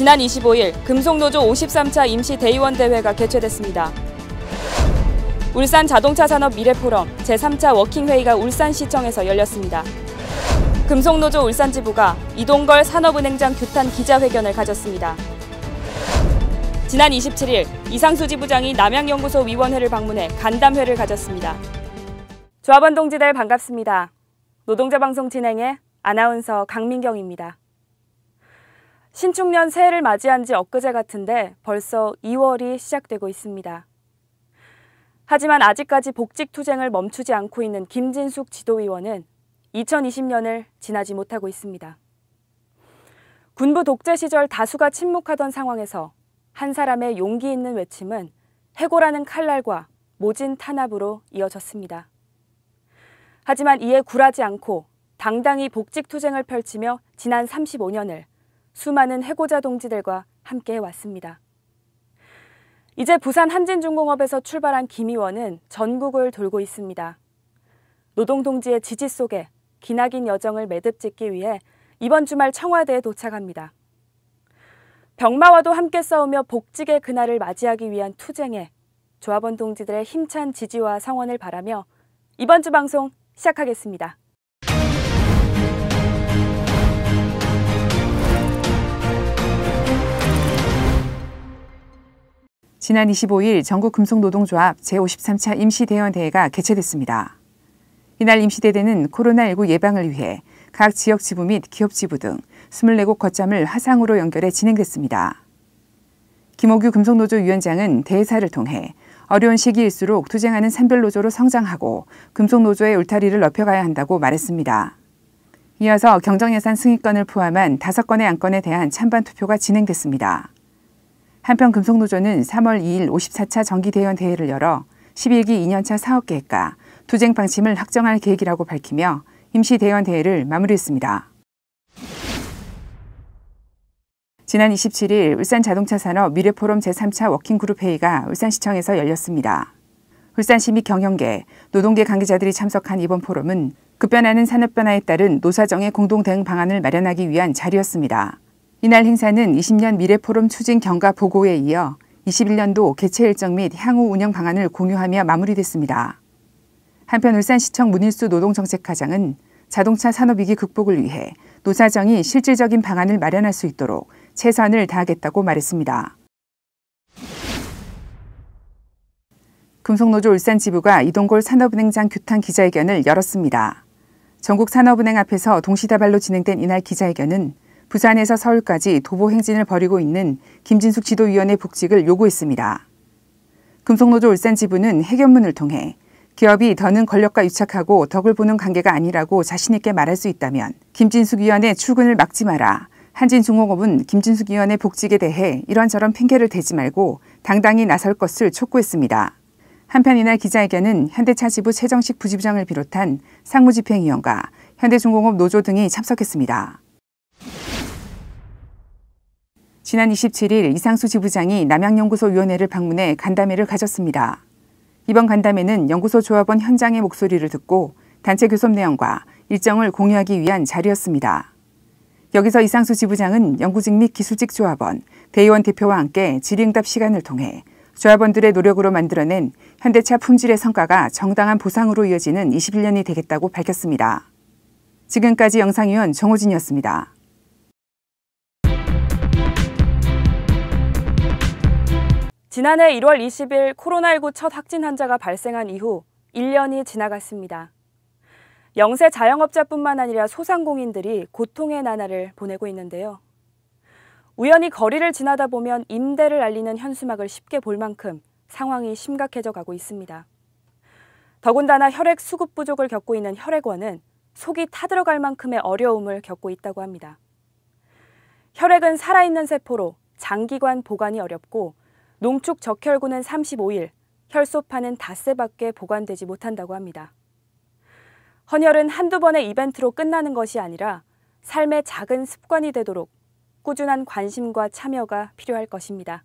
지난 25일 금속노조 53차 임시대의원 대회가 개최됐습니다. 울산 자동차산업 미래포럼 제3차 워킹회의가 울산시청에서 열렸습니다. 금속노조 울산지부가 이동걸 산업은행장 규탄 기자회견을 가졌습니다. 지난 27일 이상수 지부장이 남양연구소 위원회를 방문해 간담회를 가졌습니다. 조합원 동지들 반갑습니다. 노동자 방송 진행의 아나운서 강민경입니다. 신축년 새해를 맞이한 지 엊그제 같은데 벌써 2월이 시작되고 있습니다. 하지만 아직까지 복직투쟁을 멈추지 않고 있는 김진숙 지도위원은 2020년을 지나지 못하고 있습니다. 군부 독재 시절 다수가 침묵하던 상황에서 한 사람의 용기 있는 외침은 해고라는 칼날과 모진 탄압으로 이어졌습니다. 하지만 이에 굴하지 않고 당당히 복직투쟁을 펼치며 지난 35년을 수많은 해고자 동지들과 함께 해왔습니다. 이제 부산 한진중공업에서 출발한 김 의원은 전국을 돌고 있습니다. 노동동지의 지지 속에 기나긴 여정을 매듭짓기 위해 이번 주말 청와대에 도착합니다. 병마와도 함께 싸우며 복직의 그날을 맞이하기 위한 투쟁에 조합원 동지들의 힘찬 지지와 성원을 바라며 이번 주 방송 시작하겠습니다. 지난 25일 전국금속노동조합 제53차 임시대의원 대회가 개최됐습니다. 이날 임시대회는 코로나19 예방을 위해 각 지역 지부 및 기업 지부 등 24곳 거점을 화상으로 연결해 진행됐습니다. 김옥유 금속노조 위원장은 대회사를 통해 어려운 시기일수록 투쟁하는 산별노조로 성장하고 금속노조의 울타리를 넓혀가야 한다고 말했습니다. 이어서 경정예산 승인권을 포함한 5건의 안건에 대한 찬반 투표가 진행됐습니다. 한편 금속노조는 3월 2일 54차 정기대의원 대회를 열어 11기 2년차 사업계획과 투쟁 방침을 확정할 계획이라고 밝히며 임시대의원 대회를 마무리했습니다. 지난 27일 울산자동차산업 미래포럼 제3차 워킹그룹 회의가 울산시청에서 열렸습니다. 울산시 및 경영계, 노동계 관계자들이 참석한 이번 포럼은 급변하는 산업 변화에 따른 노사정의 공동 대응 방안을 마련하기 위한 자리였습니다. 이날 행사는 20년 미래포럼 추진 경과 보고에 이어 21년도 개최 일정 및 향후 운영 방안을 공유하며 마무리됐습니다. 한편 울산시청 문일수 노동정책과장은 자동차 산업위기 극복을 위해 노사정이 실질적인 방안을 마련할 수 있도록 최선을 다하겠다고 말했습니다. 금속노조 울산지부가 이동걸 산업은행장 규탄 기자회견을 열었습니다. 전국 산업은행 앞에서 동시다발로 진행된 이날 기자회견은 부산에서 서울까지 도보 행진을 벌이고 있는 김진숙 지도위원의 복직을 요구했습니다. 금속노조 울산지부는 해견문을 통해 기업이 더는 권력과 유착하고 덕을 보는 관계가 아니라고 자신 있게 말할 수 있다면 김진숙 위원의 출근을 막지 마라. 한진중공업은 김진숙 위원의 복직에 대해 이런저런 핑계를 대지 말고 당당히 나설 것을 촉구했습니다. 한편 이날 기자회견은 현대차 지부 최정식 부지부장을 비롯한 상무집행위원과 현대중공업 노조 등이 참석했습니다. 지난 27일 이상수 지부장이 남양연구소 위원회를 방문해 간담회를 가졌습니다. 이번 간담회는 연구소 조합원 현장의 목소리를 듣고 단체 교섭 내용과 일정을 공유하기 위한 자리였습니다. 여기서 이상수 지부장은 연구직 및 기술직 조합원, 대의원 대표와 함께 질의응답 시간을 통해 조합원들의 노력으로 만들어낸 현대차 품질의 성과가 정당한 보상으로 이어지는 21년이 되겠다고 밝혔습니다. 지금까지 영상위원 정호진이었습니다. 지난해 1월 20일 코로나19 첫 확진 환자가 발생한 이후 1년이 지나갔습니다. 영세 자영업자뿐만 아니라 소상공인들이 고통의 나날을 보내고 있는데요. 우연히 거리를 지나다 보면 임대를 알리는 현수막을 쉽게 볼 만큼 상황이 심각해져 가고 있습니다. 더군다나 혈액 수급 부족을 겪고 있는 혈액원은 속이 타들어갈 만큼의 어려움을 겪고 있다고 합니다. 혈액은 살아있는 세포로 장기간 보관이 어렵고 농축 적혈구는 35일, 혈소판은 닷새밖에 보관되지 못한다고 합니다. 헌혈은 한두 번의 이벤트로 끝나는 것이 아니라 삶의 작은 습관이 되도록 꾸준한 관심과 참여가 필요할 것입니다.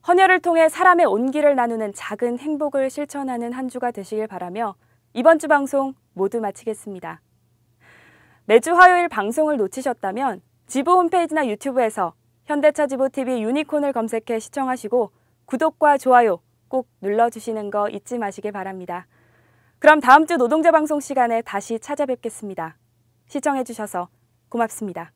헌혈을 통해 사람의 온기를 나누는 작은 행복을 실천하는 한 주가 되시길 바라며 이번 주 방송 모두 마치겠습니다. 매주 화요일 방송을 놓치셨다면 지부 홈페이지나 유튜브에서 현대차 지부TV 유니콘을 검색해 시청하시고 구독과 좋아요 꼭 눌러주시는 거 잊지 마시길 바랍니다. 그럼 다음 주 노동자 방송 시간에 다시 찾아뵙겠습니다. 시청해주셔서 고맙습니다.